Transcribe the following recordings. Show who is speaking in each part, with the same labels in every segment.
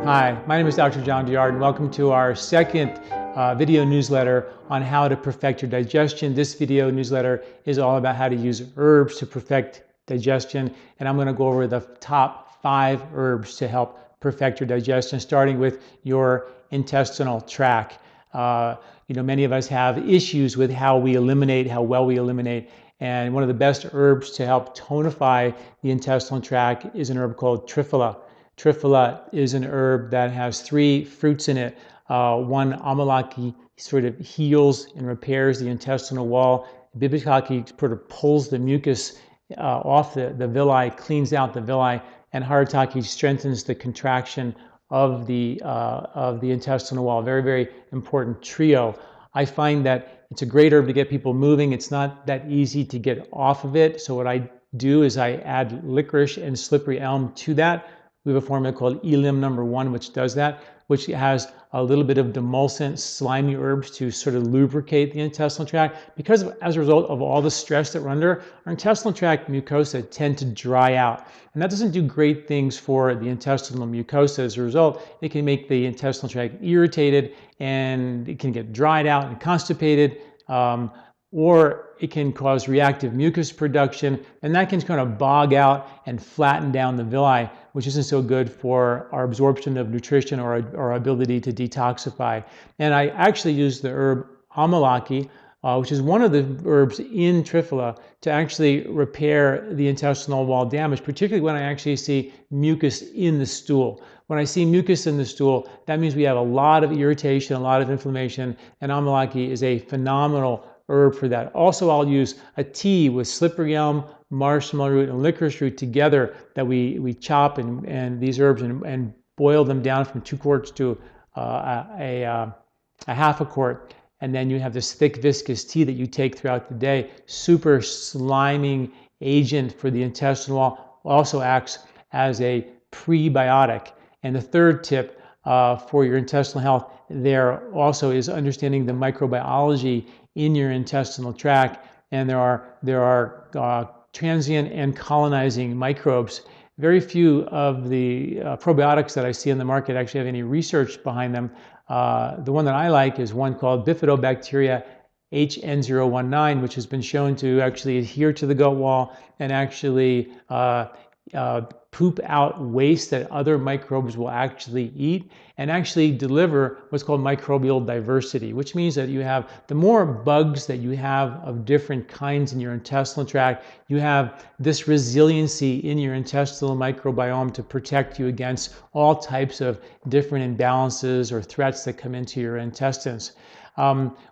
Speaker 1: Hi, my name is Dr. John Douillard, and welcome to our second video newsletter on how to perfect your digestion. This video newsletter is all about how to use herbs to perfect digestion, and I'm going to go over the top 5 herbs to help perfect your digestion, starting with your intestinal tract. Many of us have issues with how we eliminate, how well we eliminate, and one of the best herbs to help tonify the intestinal tract is an herb called Triphala. Triphala is an herb that has 3 fruits in it. One, amalaki, sort of heals and repairs the intestinal wall. Bibikaki sort of pulls the mucus off the villi, cleans out the villi, and harataki strengthens the contraction of the intestinal wall. Very, very important trio. I find that it's a great herb to get people moving. It's not that easy to get off of it. So what I do is I add licorice and slippery elm to that. We have a formula called Elim number 1, which does that, which has a little bit of demulcent, slimy herbs to sort of lubricate the intestinal tract. Because as a result of all the stress that we're under, our intestinal tract mucosa tend to dry out. And that doesn't do great things for the intestinal mucosa. As a result, it can make the intestinal tract irritated, and it can get dried out and constipated, or it can cause reactive mucus production, and that can kind of bog out and flatten down the villi, which isn't so good for our absorption of nutrition or our ability to detoxify. And I actually use the herb amalaki, which is one of the herbs in Triphala, to actually repair the intestinal wall damage, particularly when I actually see mucus in the stool. When I see mucus in the stool, that means we have a lot of irritation, a lot of inflammation, and amalaki is a phenomenal herb for that. Also, I'll use a tea with slippery elm, marshmallow root, and licorice root together that we chop and these herbs and boil them down from 2 quarts to a half a quart. And then you have this thick viscous tea that you take throughout the day. Super sliming agent for the intestinal wall. Also acts as a prebiotic. And the third tip for your intestinal health there also is understanding the microbiology in your intestinal tract, and there are transient and colonizing microbes. Very few of the probiotics that I see in the market actually have any research behind them. The one that I like is one called Bifidobacteria HN019, which has been shown to actually adhere to the gut wall and actually poop out waste that other microbes will actually eat, and actually deliver what's called microbial diversity, which means that you have, the more bugs that you have of different kinds in your intestinal tract, you have this resiliency in your intestinal microbiome to protect you against all types of different imbalances or threats that come into your intestines.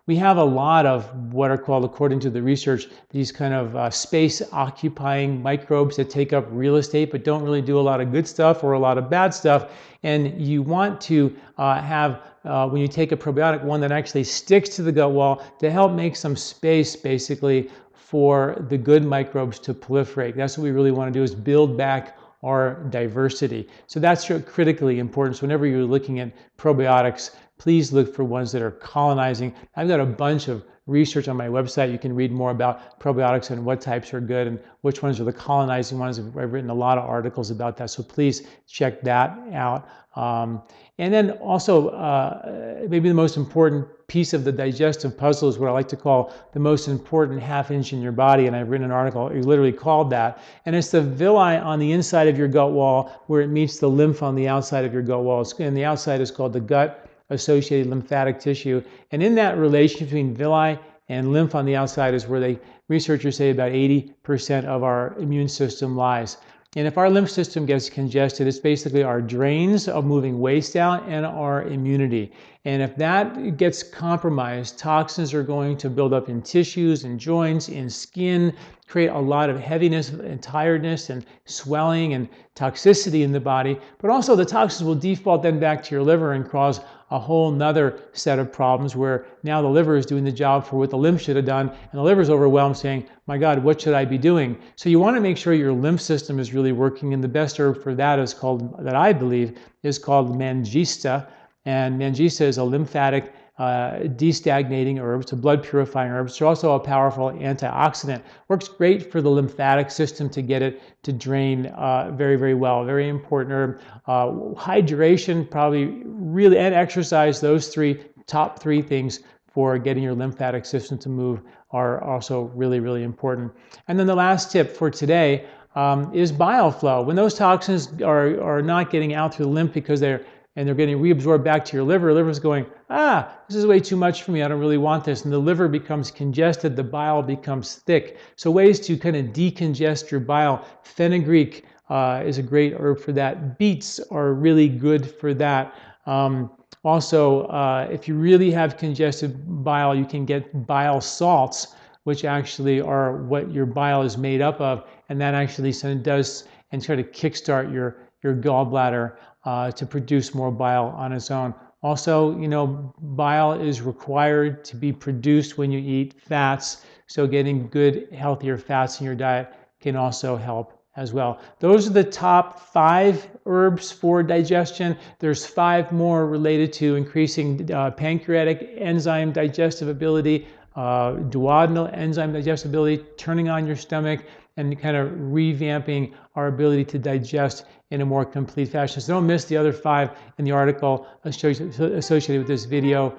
Speaker 1: We have a lot of what are called, according to the research, these kind of space-occupying microbes that take up real estate but don't really do a lot of good stuff or a lot of bad stuff. And you want to have, when you take a probiotic, one that actually sticks to the gut wall to help make some space, basically, for the good microbes to proliferate. That's what we really want to do, is build back our diversity. So that's critically important. So whenever you're looking at probiotics, please look for ones that are colonizing. I've got a bunch of research on my website. You can read more about probiotics and what types are good and which ones are the colonizing ones. I've written a lot of articles about that, so please check that out. And then also, maybe the most important piece of the digestive puzzle is what I like to call the most important half inch in your body, and I've written an article literally called that. And it's the villi on the inside of your gut wall where it meets the lymph on the outside of your gut wall. And the outside is called the gut associated lymphatic tissue. And in that relation between villi and lymph on the outside is where researchers say about 80% of our immune system lies. And if our lymph system gets congested, it's basically our drains of moving waste out and our immunity. And if that gets compromised, toxins are going to build up in tissues and joints, in skin, create a lot of heaviness and tiredness and swelling and toxicity in the body. But also the toxins will default then back to your liver and cause a whole nother set of problems where now the liver is doing the job for what the lymph should have done, and the liver is overwhelmed saying, my God, what should I be doing? So you want to make sure your lymph system is really working, and the best herb for that that I believe is called Mangista. And Mangista is a lymphatic destagnating herb. It's a blood purifying herb. It's also a powerful antioxidant. Works great for the lymphatic system to get it to drain very, very well. Very important herb. Hydration, probably really, and exercise, those top three things for getting your lymphatic system to move are also really, really important. And then the last tip for today is bile flow. When those toxins are not getting out through the lymph because they're getting reabsorbed back to your liver's going, this is way too much for me, I don't really want this. And the liver becomes congested, the bile becomes thick. So ways to kind of decongest your bile. Fenugreek is a great herb for that. Beets are really good for that. Also, if you really have congested bile, you can get bile salts, which actually are what your bile is made up of, and that actually does and try to kickstart your gallbladder to produce more bile on its own. Also, bile is required to be produced when you eat fats, so getting good, healthier fats in your diet can also help as well. Those are the top 5 herbs for digestion. There's 5 more related to increasing pancreatic enzyme digestive ability, duodenal enzyme digestibility, turning on your stomach, and kind of revamping our ability to in a more complete fashion. So don't miss the other 5 in the article associated with this video.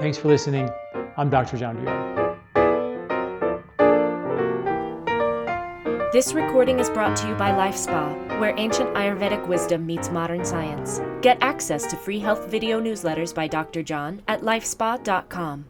Speaker 1: Thanks for listening. I'm Dr. John Douillard.
Speaker 2: This recording is brought to you by LifeSpa, where ancient Ayurvedic wisdom meets modern science. Get access to free health video newsletters by Dr. John at lifespa.com.